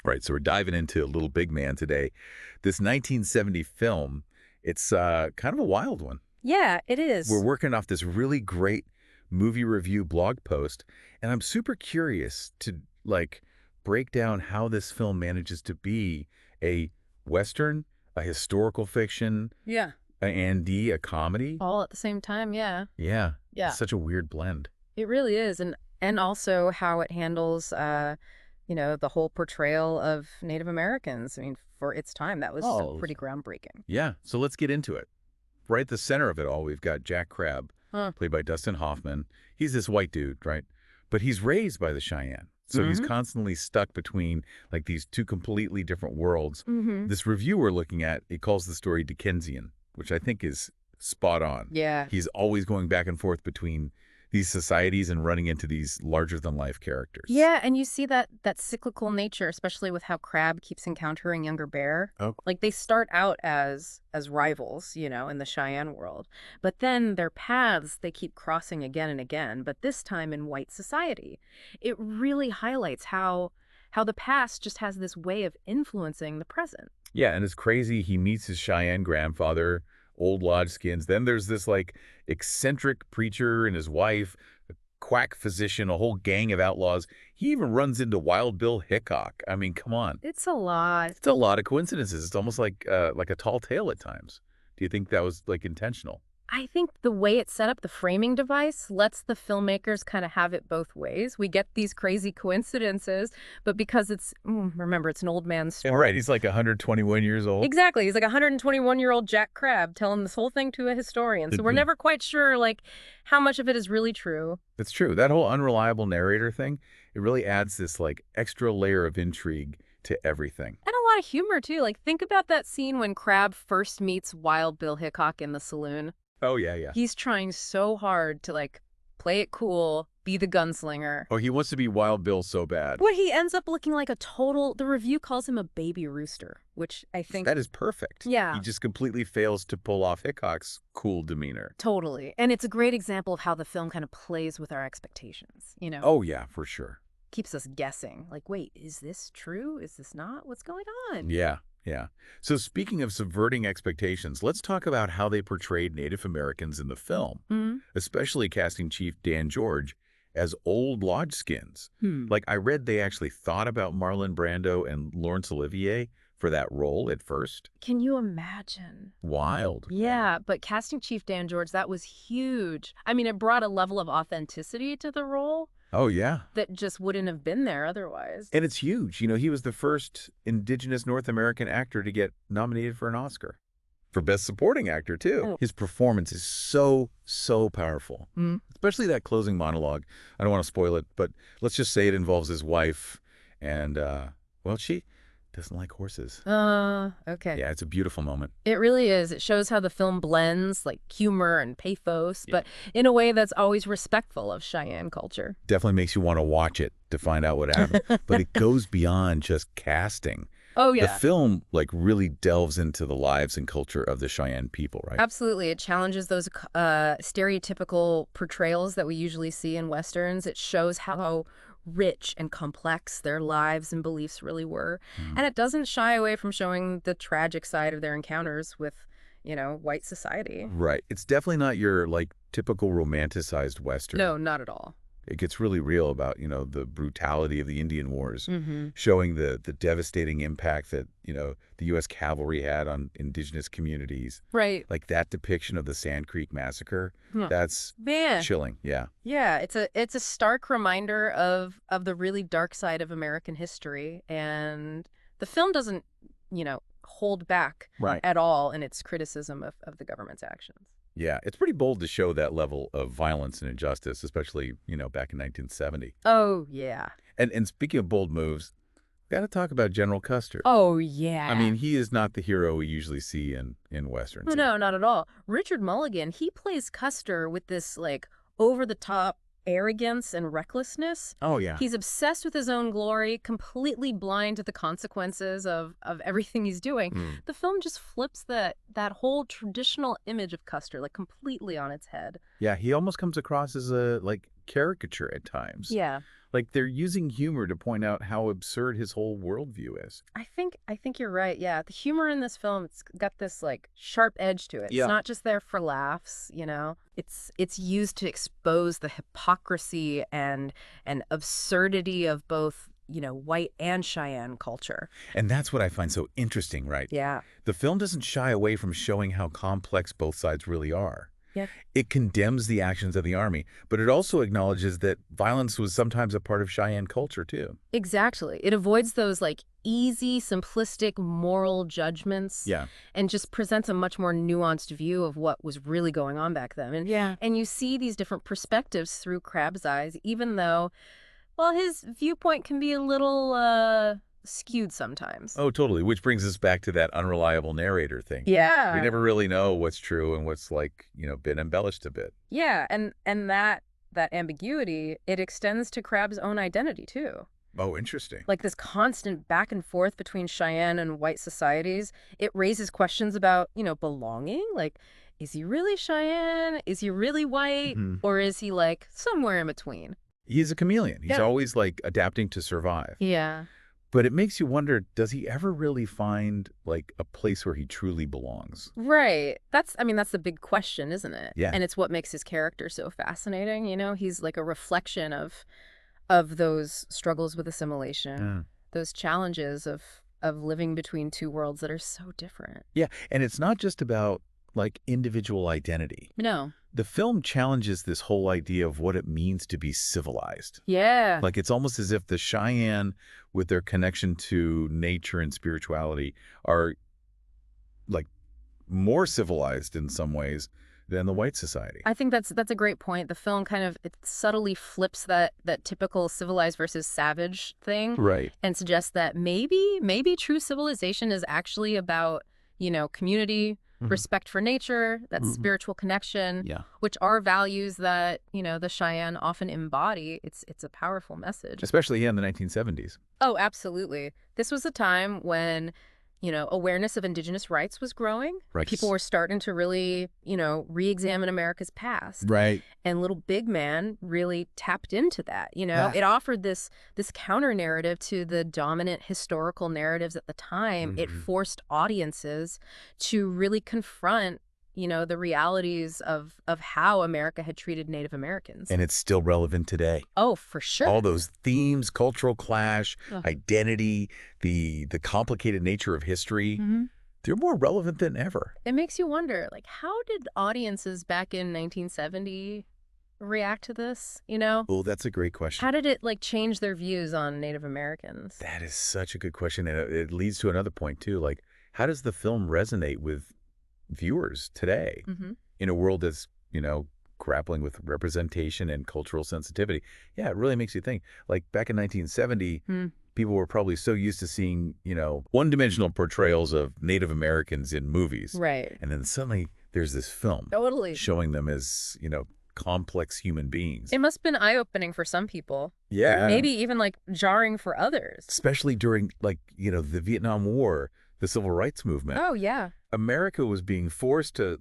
Right, so we're diving into Little Big Man today. This 1970 film, it's kind of a wild one. Yeah, it We're is. working off this really great movie review blog post, and I'm super curious to, break down how this film manages to be a Western, a historical fiction, Yeah. a comedy. All at the same time, yeah. Yeah, it's Yeah. such a weird blend. It really is. And also how it handles the whole portrayal of Native Americans. I mean, for its time, that was Oh, pretty groundbreaking. yeah, so let's get into it. Right at the center of it all, we've got Jack Crabbe, Huh. played by Dustin Hoffman. He's this white dude, right? But he's raised by the Cheyenne. So he's Mm-hmm. constantly stuck between these two completely different worlds. Mm-hmm. This review we're looking at, it calls the story Dickensian, which I think is spot on. Yeah. He's always going back and forth between these societies and running into these larger-than-life characters. Yeah, and you see that cyclical nature, especially with how Crab keeps encountering younger Bear. Oh, Like they start out as rivals, in the Cheyenne world, but then their paths they keep crossing again and again, but this time in white society. It really highlights how the past just has this way of influencing the present. yeah, and it's crazy. He meets his Cheyenne grandfather, old lodge skins. Then there's this eccentric preacher and his wife, a quack physician, a whole gang of outlaws. He even runs into Wild Bill Hickhock. I mean, come on. It's a lot. It's a lot of coincidences. It's almost like a tall tale at times. Do you think that was intentional? I think the way it's set up, the framing device, lets the filmmakers kind of have it both ways. We get these crazy coincidences, but because remember, it's an old man's Yeah, story. right. He's like 121 years old. Exactly. He's like a 121-year-old Jack Crabbe telling this whole thing to a historian. So we're never quite sure, how much of it is really true. That's true. That whole unreliable narrator thing, it really adds this extra layer of intrigue to everything. And a lot of humor, too. Think about that scene when Crabbe first meets Wild Bill Hickok in the saloon. Oh, yeah, yeah. He's trying so hard to, play it cool, be the gunslinger. Oh, he wants to be Wild Bill so bad. But he ends up looking like the review calls him a baby rooster, which I think... That is perfect. Yeah. He just completely fails to pull off Hickok's cool demeanor. Totally. And it's a great example of how the film kind of plays with our expectations, Oh, yeah, for sure. Keeps us guessing. Wait, is this true? Is this not? What's going on? Yeah, yeah. So speaking of subverting expectations, let's talk about how they portrayed Native Americans in the film, especially casting Chief Dan George as old lodge skins. I read they actually thought about Marlon Brando and Laurence Olivier for that role at first. Can you imagine? Wild. Yeah, but casting Chief Dan George, that was huge. I mean, it brought a level of authenticity to the role Oh, yeah. that just wouldn't have been there otherwise. And it's huge. He was the first indigenous North American actor to get nominated for an Oscar. For Best Supporting Actor, too. Oh. His performance is so, so powerful. Especially that closing monologue. I don't want to spoil it, but let's just say it involves his wife. And, she doesn't like horses. Okay. Yeah, it's a beautiful moment. It really is. It shows how the film blends, humor and pathos, but in a way that's always respectful of Cheyenne culture. Definitely makes you want to watch it to find out what happened. But it goes beyond just casting. Oh, The yeah. film, really delves into the lives and culture of the Cheyenne people, right? Absolutely. It challenges those stereotypical portrayals that we usually see in Westerns. It shows how rich and complex their lives and beliefs really were. And it doesn't shy away from showing the tragic side of their encounters with, white society. Right. It's definitely not your, typical romanticized Western. No, not at all. It gets really real about, the brutality of the Indian Wars, Mm-hmm. showing the devastating impact that, the U.S. cavalry had on indigenous communities. Right. That depiction of the Sand Creek Massacre, Huh. that's Man. chilling. Yeah. Yeah, it's a stark reminder of the really dark side of American history. And the film doesn't, hold back Right. at all in its criticism of the government's actions. Yeah. It's pretty bold to show that level of violence and injustice, especially, back in 1970. Oh, yeah. And speaking of bold moves, got to talk about General Custer. Oh, yeah. I mean, he is not the hero we usually see in Westerns. No, not at all. Richard Mulligan, he plays Custer with this, over-the-top arrogance and recklessness. Oh, yeah. He's obsessed with his own glory, completely blind to the consequences of everything he's doing. The film just flips that whole traditional image of Custer, completely on its head. Yeah, he almost comes across as a, caricature at times. Yeah. Like they're using humor to point out how absurd his whole worldview is. I think you're right. Yeah, the humor in this film, it's got this like sharp edge to it. Yeah. It's not just there for laughs, you know. It's used to expose the hypocrisy and absurdity of both, you know, white and Cheyenne culture. And that's what I find so interesting, right? Yeah. The film doesn't shy away from showing how complex both sides really are. Yeah. It condemns the actions of the Army, but it also acknowledges that violence was sometimes a part of Cheyenne culture, too. Exactly. It avoids those like easy, simplistic moral judgments. Yeah. And just presents a much more nuanced view of what was really going on back then. And you see these different perspectives through Crabbe's eyes, even though, well, his viewpoint can be a little skewed sometimes. Oh, totally. Which brings us back to that unreliable narrator thing. Yeah. We never really know what's true and what's like, been embellished a bit. Yeah, and that ambiguity, it extends to Crabbe's own identity too. Oh, interesting. Like this constant back and forth between Cheyenne and white societies, it raises questions about, belonging. Like, is he really Cheyenne? Is he really white? Mm-hmm. Or is he like somewhere in between? He's a chameleon. He's always like adapting to survive. Yeah. But it makes you wonder, does he ever really find like a place where he truly belongs? Right. That's the big question, isn't it? Yeah. And it's what makes his character so fascinating. He's like a reflection of those struggles with assimilation, those challenges of living between two worlds that are so different. Yeah. And it's not just about like individual identity. No. The film challenges this whole idea of what it means to be civilized. Yeah. Like it's almost as if the Cheyenne, with their connection to nature and spirituality, are like more civilized in some ways than the white society. I think that's a great point. The film it subtly flips that typical civilized versus savage thing. Right. And suggests that maybe true civilization is actually about, community, respect for nature, that spiritual connection, which are values that, the Cheyenne often embody. It's a powerful message. Especially in the 1970s. Oh, absolutely. This was a time when, awareness of indigenous rights was growing. Right. People were starting to really, re-examine America's past. Right. And Little Big Man really tapped into that. Yeah. It offered this counter narrative to the dominant historical narratives at the time. It forced audiences to really confront, the realities of how America had treated Native Americans. And it's still relevant today. Oh, for sure. All those themes, cultural clash, identity, the complicated nature of history, they're more relevant than ever. It makes you wonder, like, how did audiences back in 1970 react to this, Oh, that's a great question. How did it, change their views on Native Americans? That is such a good question. And it leads to another point, too. Like, how does the film resonate with viewers today in a world that's, grappling with representation and cultural sensitivity? Yeah, it really makes you think. Like back in 1970, people were probably so used to seeing, one-dimensional portrayals of Native Americans in movies. Right. And then suddenly there's this film showing them as, complex human beings. It must have been eye-opening for some people. Yeah. Maybe even jarring for others. Especially during the Vietnam War, the Civil Rights Movement. Oh, yeah. America was being forced to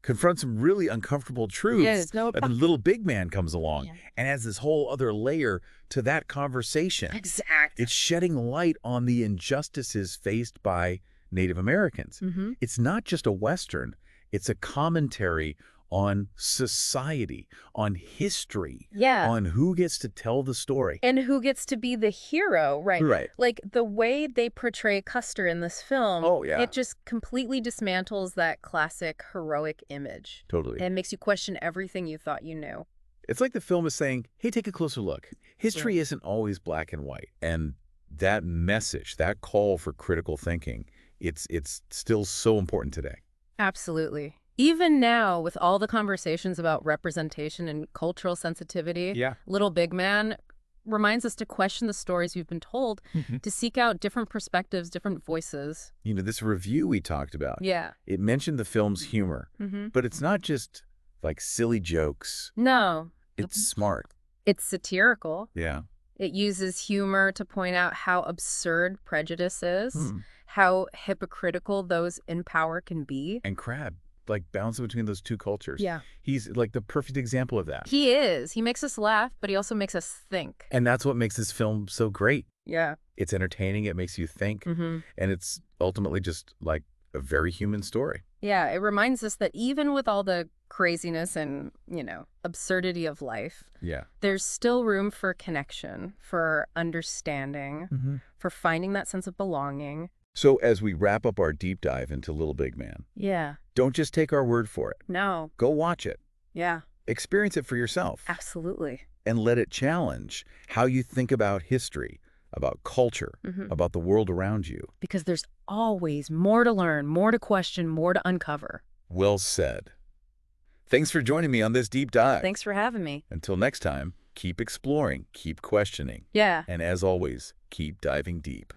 confront some really uncomfortable truths. And then Little Big Man comes along and adds this whole other layer to that conversation. Exactly. It's shedding light on the injustices faced by Native Americans. It's not just a Western. It's a commentary on society, on history, on who gets to tell the story. And who gets to be the hero, right? Right. Like, the way they portray Custer in this film, it just completely dismantles that classic heroic image. Totally. And makes you question everything you thought you knew. It's like the film is saying, hey, take a closer look. History isn't always black and white. And that message, that call for critical thinking, it's still so important today. Absolutely. Even now, with all the conversations about representation and cultural sensitivity, Little Big Man reminds us to question the stories we've been told, to seek out different perspectives, different voices. This review we talked about, it mentioned the film's humor, but it's not just like silly jokes. No. It's smart. It's satirical. Yeah. It uses humor to point out how absurd prejudice is, how hypocritical those in power can be. And Crabbe like bouncing between those two cultures. Yeah. He's like the perfect example of that. He is. He makes us laugh, but he also makes us think. And that's what makes this film so great. Yeah. It's entertaining, it makes you think, and it's ultimately just like a very human story. Yeah, it reminds us that even with all the craziness and, absurdity of life, there's still room for connection, for understanding, for finding that sense of belonging. So as we wrap up our deep dive into Little Big Man, don't just take our word for it. No. Go watch it. Yeah. Experience it for yourself. Absolutely. And let it challenge how you think about history, about culture, about the world around you. Because there's always more to learn, more to question, more to uncover. Well said. Thanks for joining me on this deep dive. Thanks for having me. Until next time, keep exploring, keep questioning. Yeah. And as always, keep diving deep.